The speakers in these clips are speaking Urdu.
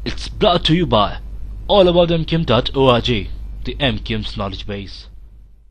It's brought to you by allaboutmkim.org, the MKIM's knowledge base.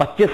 25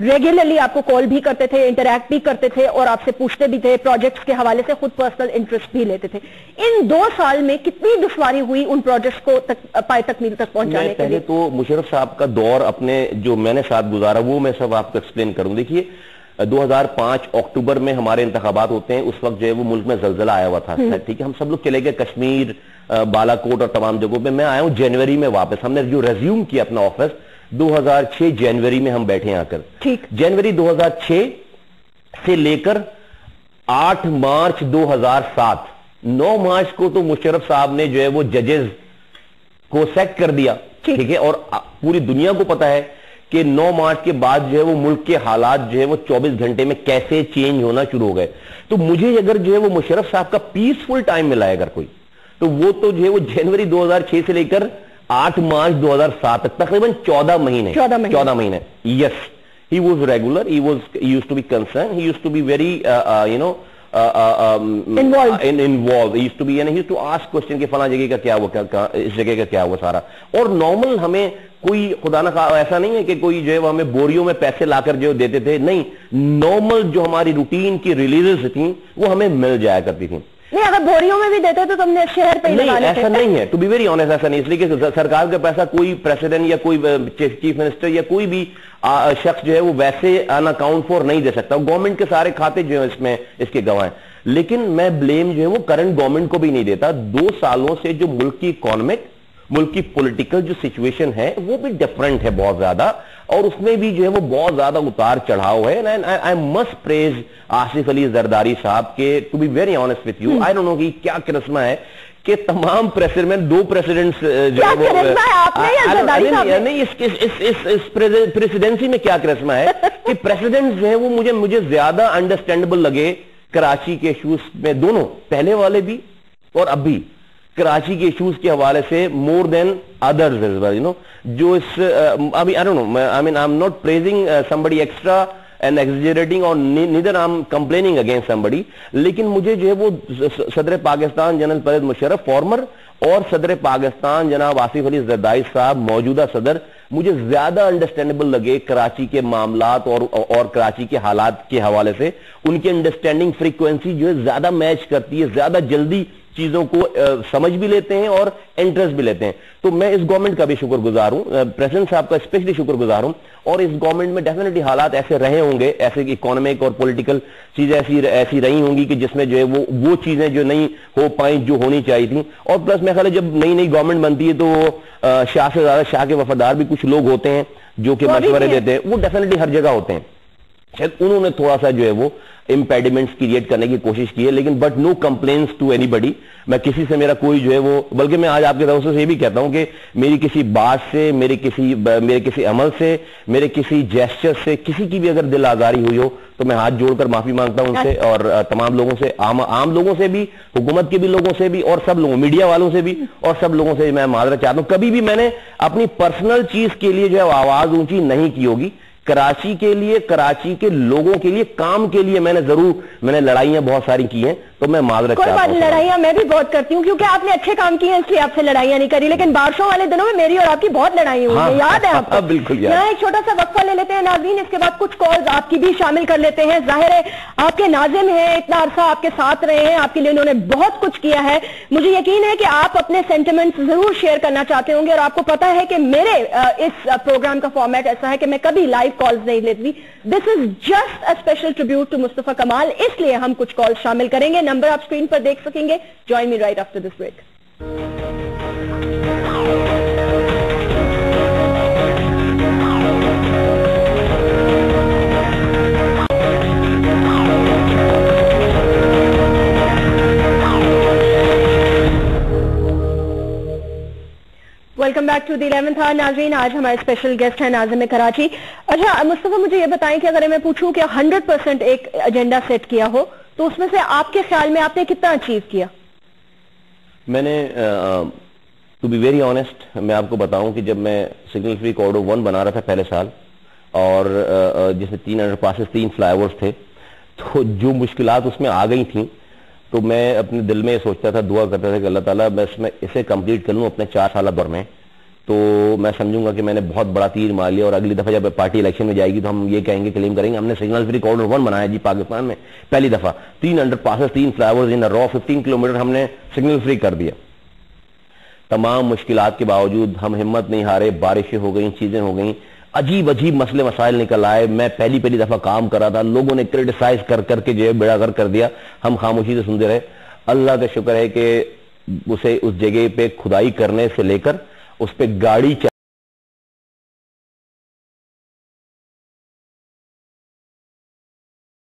regularly آپ کو کال بھی کرتے تھے, انٹریکٹ بھی کرتے تھے اور آپ سے پوچھتے بھی تھے, پروجیکٹس کے حوالے سے خود پرسنل انٹرسٹ بھی لیتے تھے. ان 2 سال میں کتنی دشواری ہوئی ان پروجیکٹس کو پائے تکمیل تک پہنچانے کے لیے؟ پہلے تو مشرف صاحب کا دور اپنے جو میں نے ساتھ گزارا وہ میں سب آپ کو ایکسپلین کروں. دیکھیے 2005 اکتوبر میں ہمارے انتخابات ہوتے ہیں, اس وقت جو ہے وہ ملک میں زلزلہ آیا ہوا تھا, ٹھیک ہے, ہم سب لوگ چلے گئے کشمیر, بالا کوٹ اور تمام جگہوں پہ. میں آیا ہوں جنوری میں واپس, ہم نے جو ریزیوم کیا اپنا آفس 2006 جنوری میں ہم بیٹھے آ کر. جنوری 2006 سے لے کر 8 مارچ 2007, 9 مارچ کو تو مشرف صاحب نے جو ہے وہ ججز کو سیک کر دیا, ٹھیک ہے, اور پوری دنیا کو پتا ہے کہ 9 مارچ کے بعد جو ہے وہ ملک کے حالات جو ہے وہ 24 گھنٹے میں کیسے چینج ہونا شروع ہو گئے. تو مجھے اگر جو ہے وہ مشرف صاحب کا پیسفل ٹائم ملا ہے اگر کوئی, تو وہ تو جو ہے وہ جنوری 2006 سے لے کر 8 مارچ 2007 تک, تقریباً 14 مہینے. Yes, he was regular, he used to be concerned, he used to be very involved. He used to ask question کہ فلاں جگہ کا کیا ہوا, اس جگہ کا کیا ہوا سارا. اور نارمل ہمیں کوئی خدا نہ خواہ ایسا نہیں ہے کہ کوئی جو ہے ہمیں بوریوں میں پیسے لا کر جو دیتے تھے, نہیں, نارمل جو ہماری روٹین کی ریلیزز تھیں وہ ہمیں مل جایا کرتی تھیں. نہیں, اگر بوریوں میں بھی دیتے تو تم نے شہر پہ نہیں, ایسا نہیں ہے, ٹو بی ویری آنیسٹ, ایسا نہیں, اس لیے کہ سرکار کا پیسہ کوئی پریزیڈنٹ یا کوئی چیف منسٹر یا کوئی بھی شخص جو ہے وہ ویسے ان اکاؤنٹ فور نہیں دے سکتا. گورنمنٹ کے سارے کھاتے جو ہیں اس میں اس کے گواہ ہیں, لیکن میں بلیم جو ہے وہ کرنٹ گورنمنٹ کو بھی نہیں دیتا. 2 سالوں سے جو ملک کی اکانومک, ملک کی پولیٹیکل جو سچویشن ہے وہ بھی ڈیفرنٹ ہے بہت زیادہ, اور اس میں بھی جو ہے وہ بہت زیادہ اتار چڑھاؤ ہے. I must praise Asif Ali Zardari صاحب کے, to be very honest with you, I don't know کہ کیا کرسمہ ہے کہ تمام پریسیڈنٹ, 2 پریسیڈنٹس جو ہے وہ نہیں, اس پریسیڈنسی میں کیا کرسمہ ہے کہ پریسیڈنٹ جو ہے وہ مجھے زیادہ انڈرسٹینڈبل لگے کراچی کے ایشوز میں, دونوں پہلے والے بھی اور اب بھی کراچی کے ایشوز کے حوالے سے مور دین ادرز, جو اس ابھی I don't know, I mean I'm not praising somebody extra and exaggerating or neither I'm complaining against somebody, لیکن مجھے جو ہے وہ صدر پاکستان جنرل پرویز مشرف فارمر اور صدر پاکستان جناب آصف علی زرداری صاحب موجودہ صدر مجھے زیادہ انڈرسٹینڈیبل لگے کراچی کے معاملات اور کراچی کے حالات کے حوالے سے. ان کی انڈرسٹینڈنگ فریکوینسی جو ہے زیادہ میچ کرتی ہے, زیادہ جلدی چیزوں کو سمجھ بھی لیتے ہیں اور انٹرسٹ بھی لیتے ہیں. تو میں اس گورنمنٹ کا بھی شکر گزار ہوں, پریزیڈنٹ صاحب کا اسپیشلی شکر گزار ہوں, اور اس گورنمنٹ میں ڈیفینیٹلی حالات ایسے رہے ہوں گے, ایسے اکانومک اور پولیٹیکل چیزیں ایسی رہی ہوں گی کہ جس میں جو ہے وہ چیزیں جو نہیں ہو پائیں جو ہونی چاہیے تھیں. اور پلس میں خیال ہے جب نئی گورنمنٹ بنتی ہے تو شاہ سے زیادہ شاہ کے وفادار بھی کچھ لوگ ہوتے ہیں جو کہ مشورے دیتے ہیں, وہ ڈیفینیٹلی ہر جگہ ہوتے ہیں. شاید انہوں نے تھوڑا سا جو ہے وہ امپیڈیمنٹس کریٹ کرنے کی کوشش کی ہے, لیکن but no compliance to anybody. میں کسی سے میرا کوئی جو ہے وہ, بلکہ میں آج آپ کے دوستوں سے یہ بھی کہتا ہوں کہ میری کسی بات سے, میرے کسی عمل سے, میرے کسی جیسچر سے کسی کی بھی اگر دل آزاری ہوئی ہو تو میں ہاتھ جوڑ کر معافی مانگتا ہوں ان سے, اور تمام لوگوں سے, عام لوگوں سے بھی, حکومت کے بھی لوگوں سے بھی, اور سب لوگوں, میڈیا والوں سے بھی, اور سب لوگوں سے میں معذرت چاہتا ہوں. کبھی بھی میں نے اپنی پرسنل چیز کے لیے جو ہے آواز اونچی نہیں کی ہوگی. کراچی کے لیے, کراچی کے لوگوں کے لیے, کام کے لیے میں نے لڑائیاں بہت ساری کی ہیں, تو میں معذرت چاہتا ہوں. کوئی بات, لڑائیاں میں بھی بہت کرتی ہوں کیونکہ آپ نے اچھے کام کیے ہیں, اس لیے آپ سے لڑائیاں نہیں کری, لیکن بارشوں والے دنوں میں میری اور آپ کی بہت لڑائی ہوئی ہے, یاد ہے آپ کو؟ بالکل. یہاں ایک چھوٹا سا وقفہ لے لیتے ہیں ناظرین, اس کے بعد کچھ کالز آپ کی بھی شامل کر لیتے ہیں. ظاہر ہے آپ کے ناظم ہیں, اتنا عرصہ آپ کے ساتھ رہے ہیں, آپ کے لیے انہوں نے بہت کچھ کیا ہے. مجھے یقین ہے کہ آپ اپنے سینٹیمنٹس ضرور شیئر کرنا چاہتے ہوں گے, اور آپ کو پتا ہے کہ میرے اس پروگرام کا فارمیٹ ایسا ہے کہ میں کبھی لائیو کالز نہیں لیتی. This is just a special tribute to مصطفیٰ کمال, اس لیے ہم کچھ کال شامل کریں گے. نمبر آپ اسکرین پر دیکھ سکیں گے. Join me right after this break. Welcome back to the 11th hour. ناظرین, آج ہمارے اسپیشل گیسٹ ہیں ناظم کراچی. اچھا مصطفیٰ, مجھے یہ بتائیں کہ اگر میں پوچھوں کہ 100% ایک ایجنڈا سیٹ کیا ہو تو اس میں سے آپ کے خیال میں آپ نے کتنا اچیو کیا؟ میں نے ٹو بی ویری آنیسٹ میں آپ کو بتاؤں کہ جب میں سگنل فری کوریڈور 1 بنا رہا تھا پہلے سال, اور جس میں 3 انڈر پاسز, 3 فلائی اوورز تھے, تو جو مشکلات اس میں آ گئی تھیں تو میں اپنے دل میں سوچتا تھا, دعا کرتا تھا کہ اللہ تعالیٰ میں اسے کمپلیٹ کر لوں اپنے 4 سالہ دور میں. تو میں سمجھوں گا کہ میں نے بہت بڑا تیر مار لیا, اور اگلی دفعہ جب پارٹی الیکشن میں جائے گی تو ہم یہ کہیں گے, کلیم کریں گے ہم نے سگنل فری کارڈر 1 بنایا جی پاکستان میں پہلی دفعہ, 3 انڈر پاسز, 3 فلائی اوورز ان رو, 15 کلومیٹر ہم نے سگنل فری کر دیا. تمام مشکلات کے باوجود ہم ہمت نہیں ہارے, بارشیں ہو گئیں, چیزیں ہو گئیں, عجیب عجیب مسئلے مسائل نکل آئے. میں پہلی دفعہ کام کر رہا تھا, لوگوں نے کرٹیسائز کر کے جو ہے بیڑا غرق کر دیا, ہم خاموشی سے سنتے رہے. اللہ کا شکر ہے کہ اسے اس جگہ پہ کھدائی کرنے سے لے کر اس پہ گاڑی